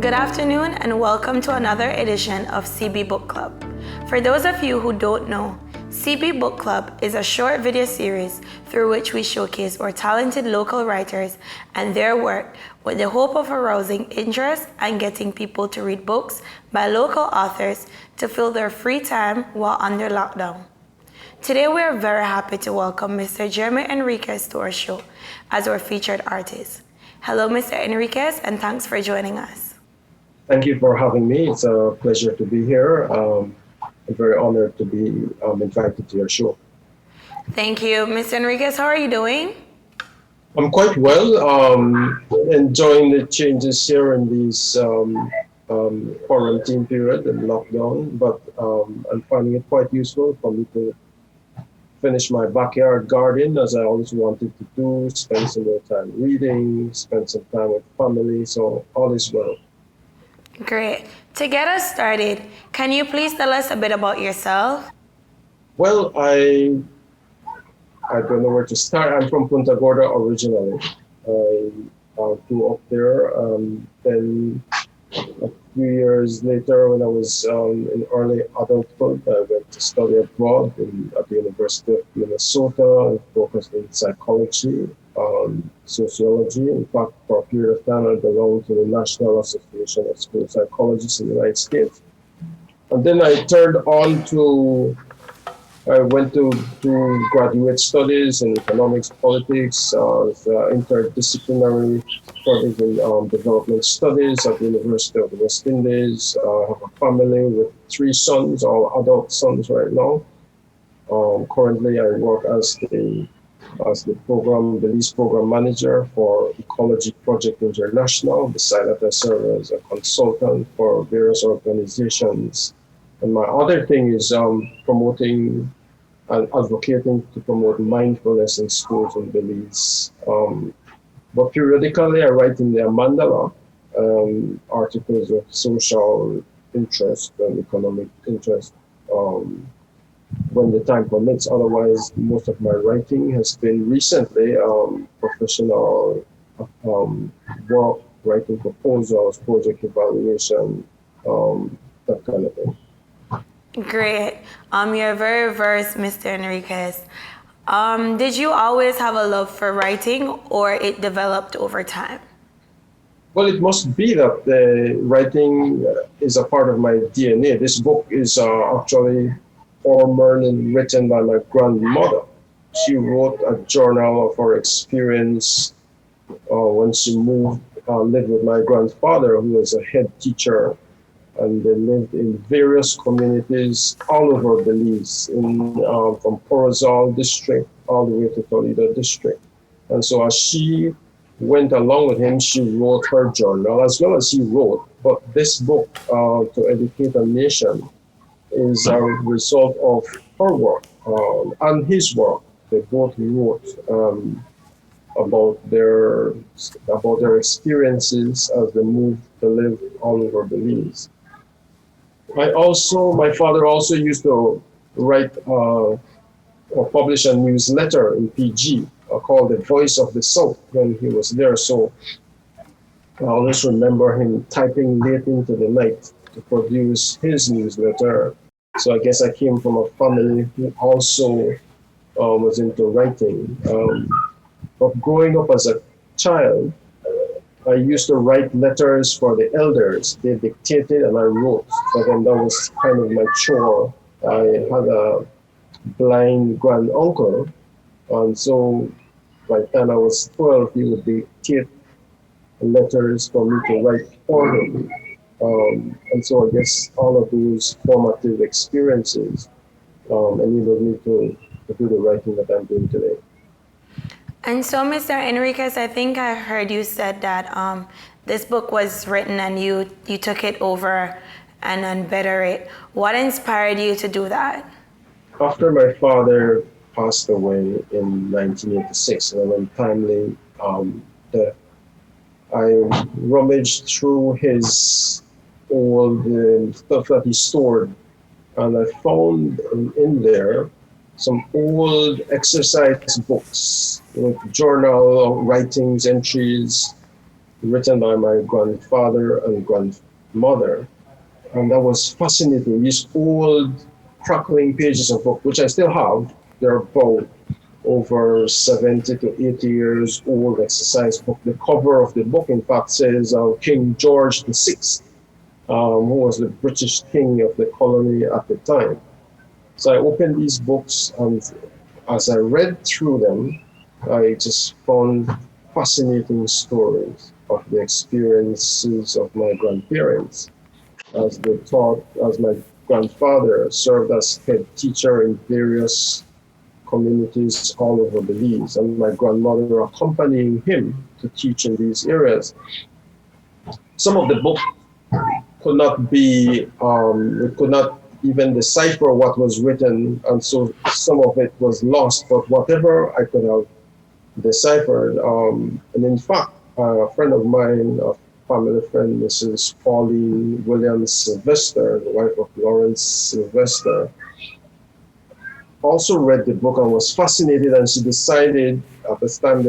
Good afternoon and welcome to another edition of CB Book Club. For those of you who don't know, CB Book Club is a short video series through which we showcase our talented local writers and their work with the hope of arousing interest and getting people to read books by local authors to fill their free time while under lockdown. Today we are very happy to welcome Mr. Jeremy Enriquez to our show as our featured artist. Hello, Mr. Enriquez, and thanks for joining us. Thank you for having me. It's a pleasure to be here. I'm very honored to be invited to your show. Thank you. Mr. Enriquez, how are you doing? I'm quite well, enjoying the changes here in this quarantine period and lockdown, but I'm finding it quite useful for me to finish my backyard garden as I always wanted to do, spend some more time reading, spend some time with family, so all is well. Great. To get us started, can you please tell us a bit about yourself? Well, I don't know where to start. I'm from Punta Gorda originally. I grew up there. Then a few years later, when I was in early adulthood, I went to study abroad at the University of Minnesota. I focused in psychology, sociology. In fact, for a period of time, I belonged to the National Association of School Psychologists in the United States. And then I went to do graduate studies in economics, politics, interdisciplinary studies in development studies at the University of the West Indies. I have a family with 3 sons, all adult sons right now. Currently, I work as the Belize program manager for Ecology Project International. Beside that, I serve as a consultant for various organizations. And my other thing is promoting and advocating to promote mindfulness in schools in Belize. But periodically, I write in the Mandala articles of social interest and economic interest when the time permits. Otherwise, most of my writing has been recently professional work, writing proposals, project evaluation, that kind of thing. Great. You're very versed, Mr. Enriquez. Did you always have a love for writing, or it developed over time? Well, it must be that the writing is a part of my DNA. This book is actually formerly written by my grandmother. She wrote a journal of her experience when she lived with my grandfather, who was a head teacher, and they lived in various communities all over Belize, from Corozal district all the way to Toledo district. And so as she went along with him, she wrote her journal as well as he wrote. But this book, To Educate a Nation, is a result of her work and his work. They both wrote about their experiences as they moved to live all over Belize. My father also used to write or publish a newsletter in PG called The Voice of the South when he was there. So I always remember him typing late into the night to produce his newsletter. So I guess I came from a family who also was into writing. But growing up as a child, I used to write letters for the elders. They dictated and I wrote. So then that was kind of my chore. I had a blind grand uncle, and so by the time I was 12, he would dictate letters for me to write for him. And so I guess all of those formative experiences enabled me to do the writing that I'm doing today. And so, Mr. Enriquez, I think I heard you said that this book was written and you took it over and better it. What inspired you to do that? After my father passed away in 1986, an untimely death, I rummaged through his old stuff that he stored, and I found in there some old exercise books with journal writings, entries written by my grandfather and grandmother. And that was fascinating. These old crackling pages of book, which I still have, they're about over 70 to 80 years old exercise book. The cover of the book, in fact, says King George VI, who was the British king of the colony at the time. So I opened these books, and as I read through them, I just found fascinating stories of the experiences of my grandparents as they taught, as my grandfather served as head teacher in various communities all over Belize, and my grandmother accompanying him to teach in these areas. Some of the book could not be, we could not even decipher what was written, and so some of it was lost, but whatever I could have deciphered, and in fact, a friend of mine, a family friend, Mrs. Pauline Williams Sylvester, the wife of Lawrence Sylvester, also read the book and was fascinated, and she decided, at the time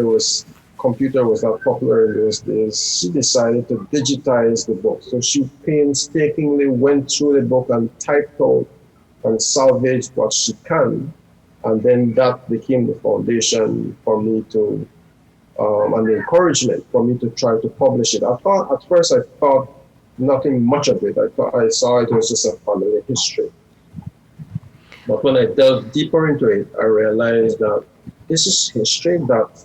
computer was not popular in those days, she decided to digitize the book. So she painstakingly went through the book and typed out and salvaged what she can. And then that became the foundation for me to, and the encouragement for me to try to publish it. At first I thought nothing much of it. I saw it was just a family history. But when I delved deeper into it, I realized that this is history that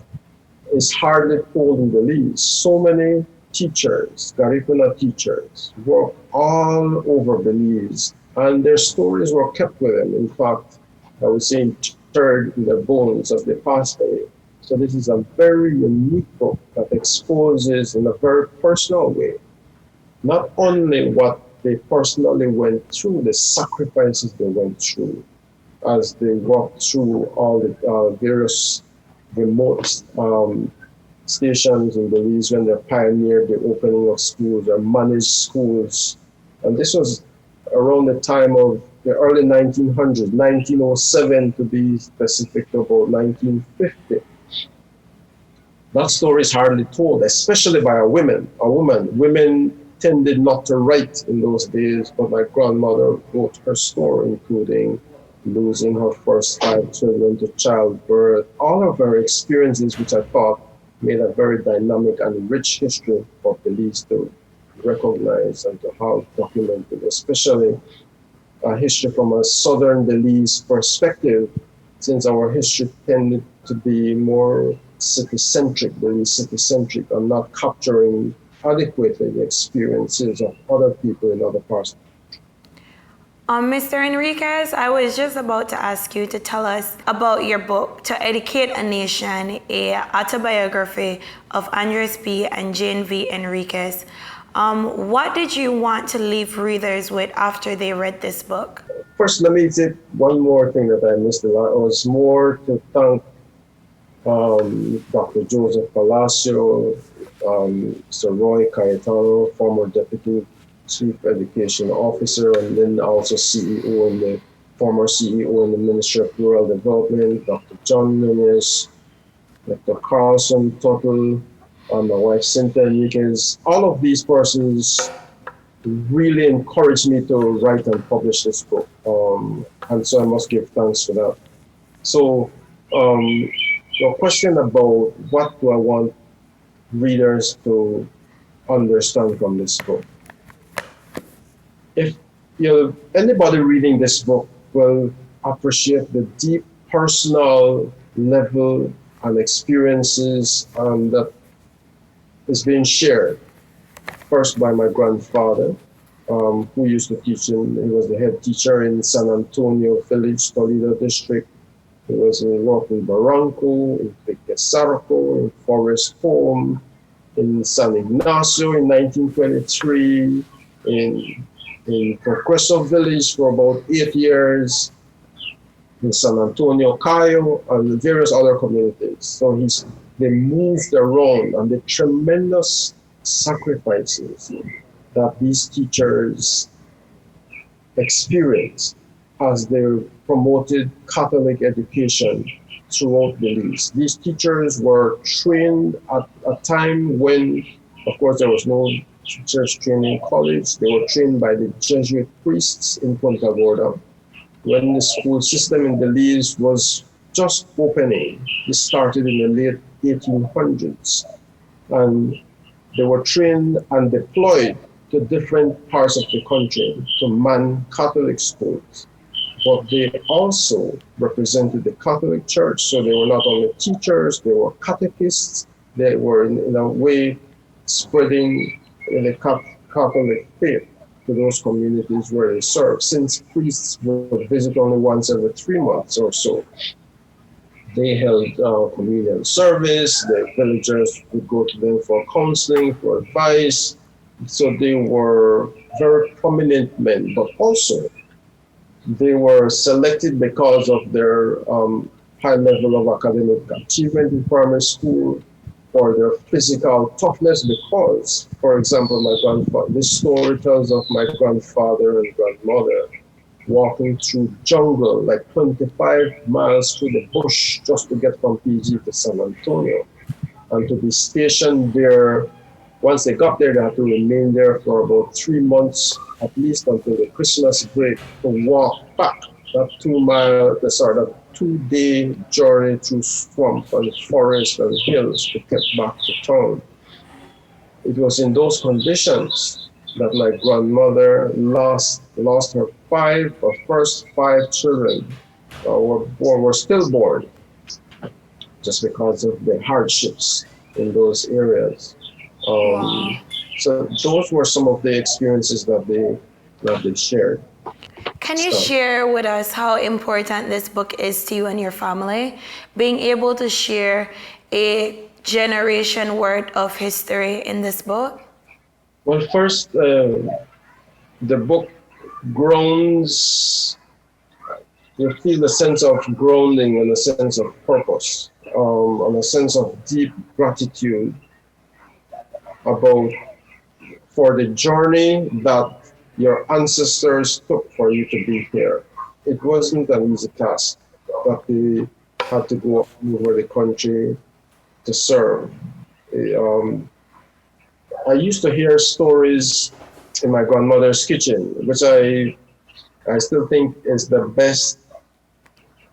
is hardly told in Belize. So many teachers, Garifuna teachers, work all over Belize, and their stories were kept with them. In fact, I would say interred in their bones as they passed away. So this is a very unique book that exposes in a very personal way, not only what they personally went through, the sacrifices they went through as they walked through all the various remote stations in Belize when they pioneered the opening of schools or managed schools. And this was around the time of the early 1900s, 1907 to be specific, to about 1950. That story is hardly told, especially by a woman. Women tended not to write in those days, but my grandmother wrote her story, including losing her first 5 children to childbirth, all of her experiences, which I thought made a very dynamic and rich history for Belize to recognize and to have documented, especially a history from a southern Belize perspective, since our history tended to be more city-centric, Belize city-centric, and not capturing adequately the experiences of other people in other parts. Mr. Enriquez, I was just about to ask you to tell us about your book, To Educate a Nation, a autobiography of Andres P. and Jane V. Enriquez. What did you want to leave readers with after they read this book? First, let me say one more thing that I missed a lot. It was more to thank Dr. Joseph Palacio, Sir Roy Cayetano, former Deputy Chief Education Officer, and then also former CEO in the Ministry of Rural Development, Dr. John Nunes, Dr. Carlson Tuttle, and my wife Cynthia Enriquez. All of these persons really encouraged me to write and publish this book, and so I must give thanks for that. So, your question about what do I want readers to understand from this book? If anybody reading this book will appreciate the deep personal level and experiences that is being shared, first by my grandfather, who used to teach he was the head teacher in San Antonio Village, Toledo District. He was worked in Barranco, in Piquesarco, in Forest Home, in San Ignacio in 1923, in Progreso Village for about 8 years, in San Antonio, Cayo, and various other communities. So they moved around, and the tremendous sacrifices that these teachers experienced as they promoted Catholic education throughout Belize. These teachers were trained at a time when Of course, there was no teachers training college. They were trained by the Jesuit priests in Punta Gorda. When the school system in Belize was just opening, it started in the late 1800s, and they were trained and deployed to different parts of the country to man Catholic schools. But they also represented the Catholic Church, so they were not only teachers, they were catechists, they were in a way spreading the Catholic faith to those communities where they served. Since priests would visit only once every 3 months or so, they held communion service. The villagers would go to them for counseling, for advice. So they were very prominent men, but also they were selected because of their high level of academic achievement in primary school, or their physical toughness. Because, for example, this story tells of my grandfather and grandmother walking through jungle, like 25 miles through the bush, just to get from PG to San Antonio, and to be stationed there. Once they got there, they had to remain there for about 3 months, at least until the Christmas break, to walk back that 2-day journey through swamp and forest and hills to get back to town. It was in those conditions that my grandmother lost her first five children, were stillborn, just because of the hardships in those areas. Wow. So those were some of the experiences that they shared. Can you share with us how important this book is to you and your family? Being able to share a generation worth of history in this book? Well, first, the book grounds, you feel the sense of grounding and a sense of purpose, and a sense of deep gratitude for the journey that your ancestors took for you to be here. It wasn't an easy task, that they had to go all over the country to serve. I used to hear stories in my grandmother's kitchen, which I still think is the best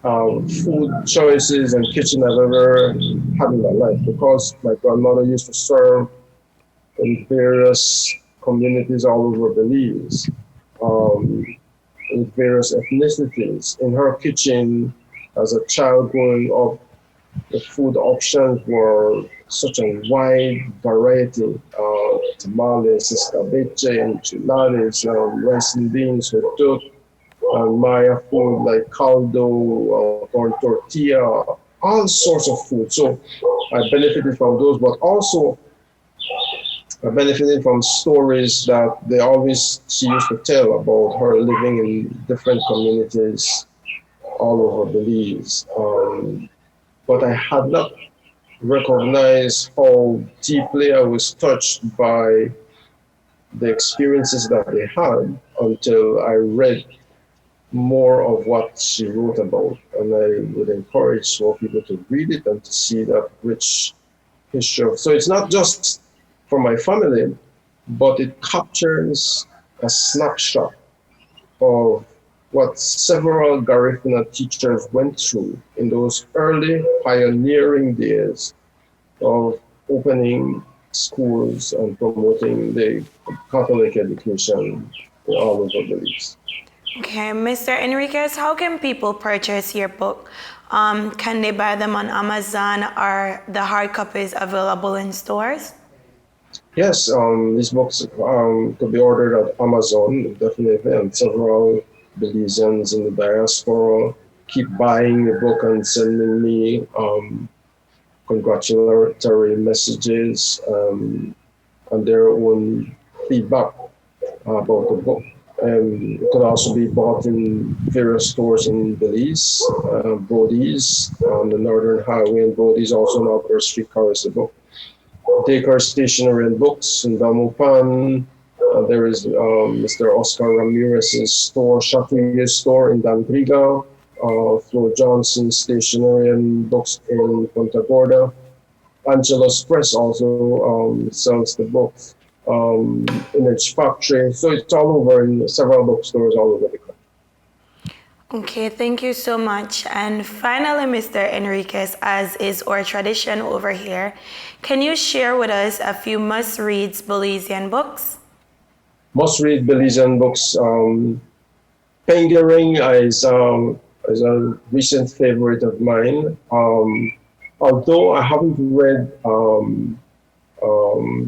food choices and kitchen I've ever had in my life, because my grandmother used to serve in various communities all over Belize, in various ethnicities. In her kitchen, as a child growing up, the food options were such a wide variety: tamales, escabeche, enchiladas, rice and beans, hotut, Maya food like caldo, corn tortilla, all sorts of food. So I benefited from those, but also I benefited from stories that she used to tell about her living in different communities all over Belize. But I had not recognized how deeply I was touched by the experiences that they had until I read more of what she wrote about. And I would encourage more people to read it and to see that rich history. So it's not just for my family, but it captures a snapshot of what several Garifuna teachers went through in those early pioneering days of opening schools and promoting the Catholic education all over Belize. Okay, Mr. Enriquez, how can people purchase your book? Can they buy them on Amazon? Are the hard copies available in stores? Yes, these books could be ordered at Amazon, definitely, and several Belizeans in the diaspora keep buying the book and sending me congratulatory messages and their own feedback about the book. It could also be bought in various stores in Belize, Bodies on the Northern Highway, and Bodies also on Upper Street carries the book. Daker Stationery and Books in Damupan. There is Mr. Oscar Ramirez's store, Chatelier store in Danbriga. Flo Johnson Stationery and Books in Punta Gorda. Angelus Press also sells the book. Image Factory. So it's all over in several bookstores all over the country. Okay, thank you so much. And finally, Mr. Enriquez, as is our tradition over here, can you share with us a few must-reads Belizean books? Must-read Belizean books. Penguin is a recent favorite of mine. Although I haven't read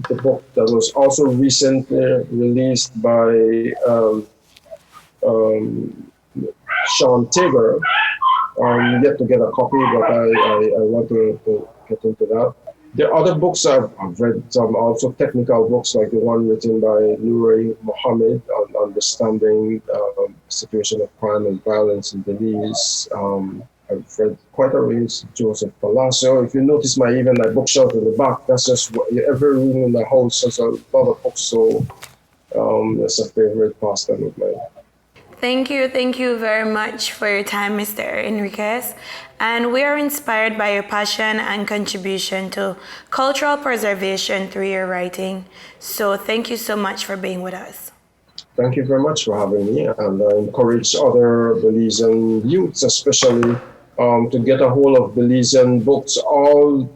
the book that was also recently released by um, Sean Tigger. Yet to get a copy, but I want to get into that. The other books I've read, some also technical books like the one written by Nuri Mohammed on understanding the situation of crime and violence in Belize. I've read quite a range, Joseph Palacio. If you notice even my bookshelf in the back, that's just what, every room in the house has a lot of books, so that's a favorite pastime of mine. Thank you very much for your time, Mr. Enriquez. And we are inspired by your passion and contribution to cultural preservation through your writing. So thank you so much for being with us. Thank you very much for having me, and I encourage other Belizean youths, especially, to get a hold of Belizean books.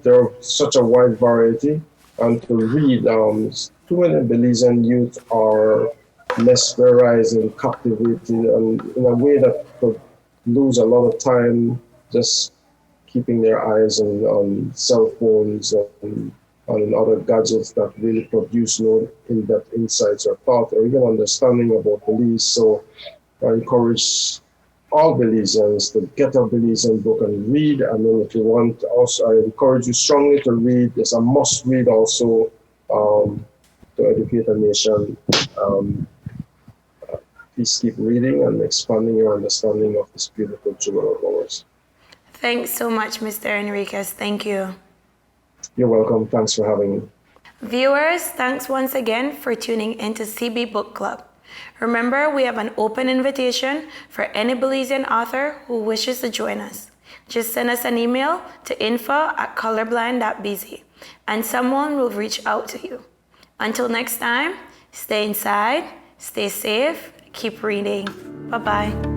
There are such a wide variety, and to read. Too many Belizean youth are mesmerized and captivated, and in a way that could lose a lot of time just keeping their eyes on cell phones and on other gadgets that really produce no in-depth insights or thought or even understanding about Belize. So I encourage all Belizeans to get a Belizean book and read. And then if you want, also I encourage you strongly to read. It's a must-read also to educate a nation. Please keep reading and expanding your understanding of this beautiful jewel of ours. Thanks so much, Mr. Enriquez. Thank you. You're welcome. Thanks for having me. Viewers, thanks once again for tuning into CB Book Club. Remember, we have an open invitation for any Belizean author who wishes to join us. Just send us an email to info@colorblind.bz and someone will reach out to you. Until next time, stay inside, stay safe, keep reading. Bye-bye.